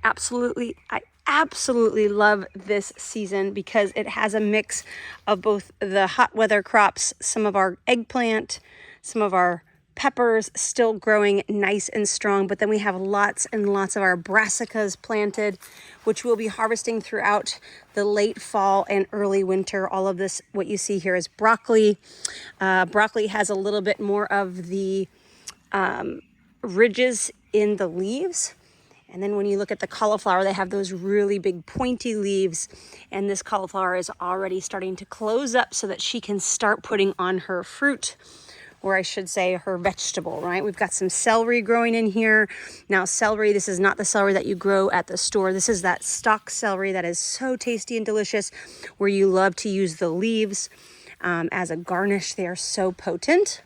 I absolutely love this season because it has a mix of both the hot weather crops, some of our eggplant, some of our peppers still growing nice and strong, but then we have lots and lots of our brassicas planted, which we'll be harvesting throughout the late fall and early winter. All of this, what you see here, is broccoli. Broccoli has a little bit more of the ridges in the leaves. And then when you look at the cauliflower, they have those really big pointy leaves. And this cauliflower is already starting to close up so that she can start putting on her fruit, or I should say her vegetable, right? We've got some celery growing in here. Now celery, this is not the celery that you grow at the store. This is that stalk celery that is so tasty and delicious, where you love to use the leaves as a garnish. They are so potent.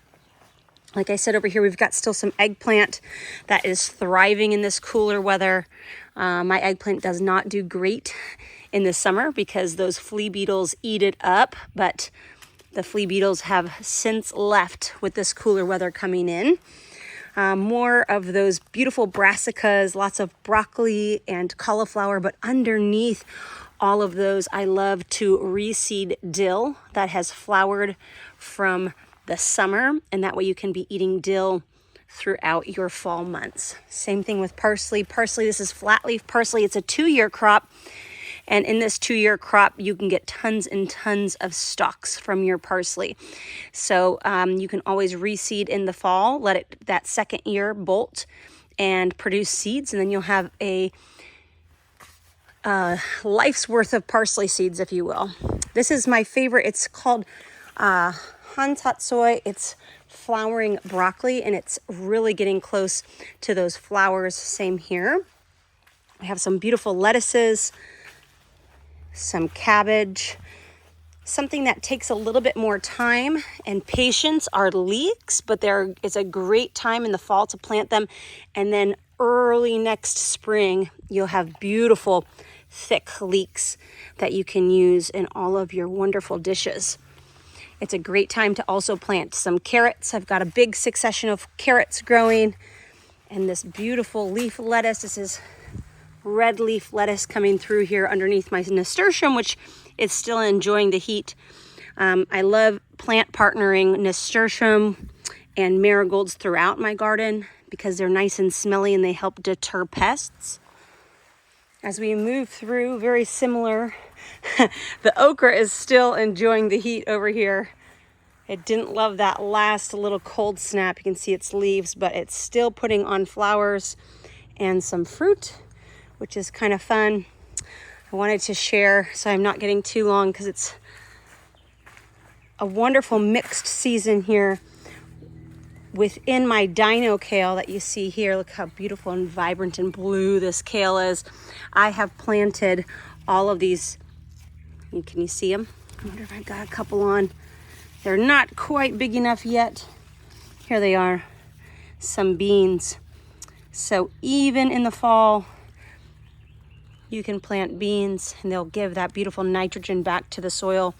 Like I said, over here, we've got still some eggplant that is thriving in this cooler weather. My eggplant does not do great in the summer because those flea beetles eat it up, but the flea beetles have since left with this cooler weather coming in. More of those beautiful brassicas, lots of broccoli and cauliflower, but underneath all of those, I love to reseed dill that has flowered from the summer, and that way you can be eating dill throughout your fall months. Same thing with parsley. Parsley, this is flat leaf parsley. It's a 2-year crop, and in this 2-year crop you can get tons and tons of stalks from your parsley. So you can always reseed in the fall, let it that second year bolt and produce seeds, and then you'll have a life's worth of parsley seeds, if you will. This is my favorite. It's called Hantatsoi. It's flowering broccoli, and it's really getting close to those flowers. Same here. I have some beautiful lettuces, some cabbage. Something that takes a little bit more time and patience are leeks, but there is a great time in the fall to plant them. And then early next spring, you'll have beautiful thick leeks that you can use in all of your wonderful dishes. It's a great time to also plant some carrots. I've got a big succession of carrots growing, and this beautiful leaf lettuce. This is red leaf lettuce coming through here underneath my nasturtium, which is still enjoying the heat. I love plant partnering nasturtium and marigolds throughout my garden because they're nice and smelly and they help deter pests. As we move through, very similar. The okra is still enjoying the heat over here. It didn't love that last little cold snap. You can see its leaves, but it's still putting on flowers and some fruit, which is kind of fun. I wanted to share, so I'm not getting too long, because it's a wonderful mixed season here within my dino kale that you see here. Look how beautiful and vibrant and blue this kale is. I have planted all of these. Can you see them? I wonder if I've got a couple on. They're not quite big enough yet. Here they are, some beans. So even in the fall, you can plant beans and they'll give that beautiful nitrogen back to the soil.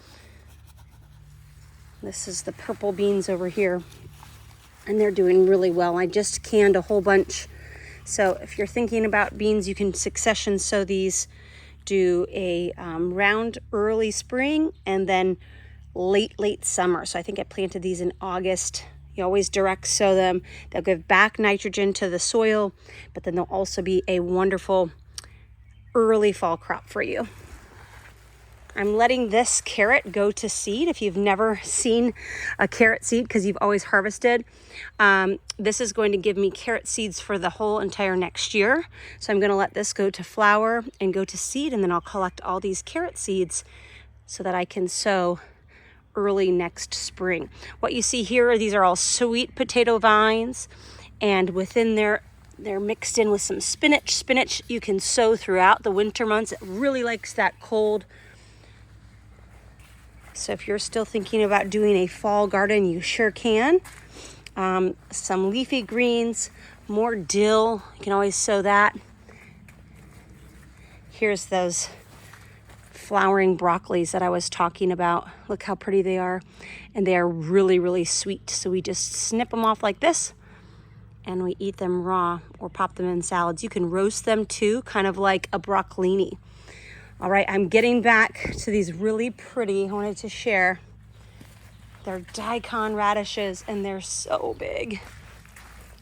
This is the purple beans over here, and they're doing really well. I just canned a whole bunch. So if you're thinking about beans, you can succession sow these. Do a round early spring and then late summer. So I think I planted these in August. You always direct sow them. They'll give back nitrogen to the soil, but then they'll also be a wonderful early fall crop for you. I'm letting this carrot go to seed. If you've never seen a carrot seed because you've always harvested, this is going to give me carrot seeds for the whole entire next year. So I'm going to let this go to flower and go to seed, and then I'll collect all these carrot seeds so that I can sow early next spring. What you see here, these are all sweet potato vines, and within there, they're mixed in with some spinach. Spinach you can sow throughout the winter months. It really likes that cold. So if you're still thinking about doing a fall garden, you sure can. Some leafy greens, more dill, you can always sow that. Here's those flowering broccolis that I was talking about. Look how pretty they are. And they are really, really sweet. So we just snip them off like this and we eat them raw or pop them in salads. You can roast them too, kind of like a broccolini. All right, I'm getting back to these really pretty, I wanted to share. They're daikon radishes and they're so big.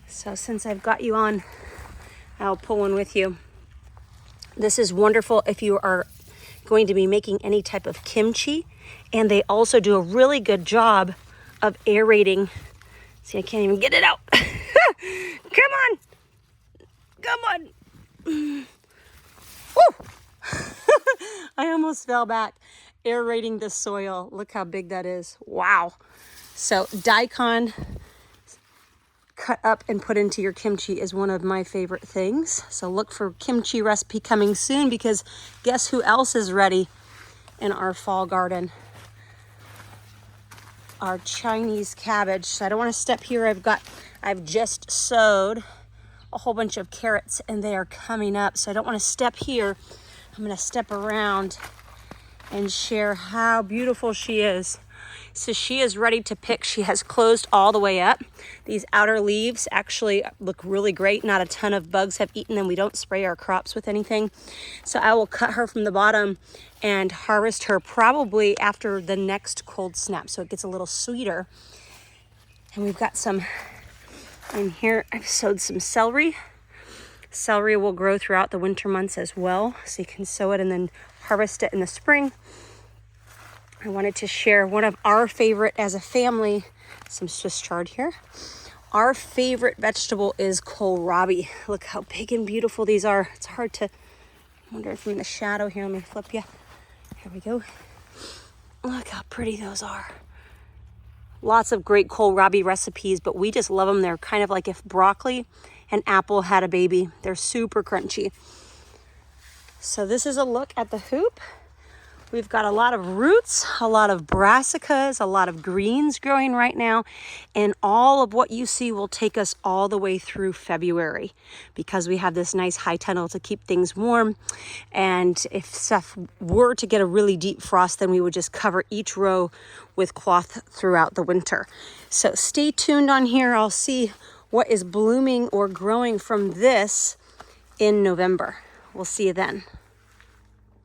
So since I've got you on, I'll pull one with you. This is wonderful if you are going to be making any type of kimchi, and they also do a really good job of aerating. See, I can't even get it out. Come on. Come on. Woo! I almost fell back. Aerating the soil. Look how big that is. Wow. So daikon cut up and put into your kimchi is one of my favorite things. So look for kimchi recipe coming soon, because guess who else is ready in our fall garden? Our Chinese cabbage. So I don't want to step here. I've just sowed a whole bunch of carrots and they are coming up. So I don't want to step here. I'm going to step around and share how beautiful she is. So she is ready to pick. She has closed all the way up. These outer leaves actually look really great. Not a ton of bugs have eaten them. We don't spray our crops with anything. So I will cut her from the bottom and harvest her probably after the next cold snap, so it gets a little sweeter. And we've got some in here. I've sowed some celery. Celery will grow throughout the winter months as well, so you can sow it and then harvest it in the spring. I wanted to share one of our favorite as a family, some Swiss chard here. Our favorite vegetable is kohlrabi. Look how big and beautiful these are. It's hard to, I wonder if in the shadow here, let me flip you. Here we go. Look how pretty those are. Lots of great kohlrabi recipes, but we just love them. They're kind of like if broccoli and apple had a baby. They're super crunchy. So this is a look at the hoop. We've got a lot of roots, a lot of brassicas, a lot of greens growing right now. And all of what you see will take us all the way through February, because we have this nice high tunnel to keep things warm. And if stuff were to get a really deep frost, then we would just cover each row with cloth throughout the winter. So stay tuned on here. I'll see what is blooming or growing from this in November. We'll see you then.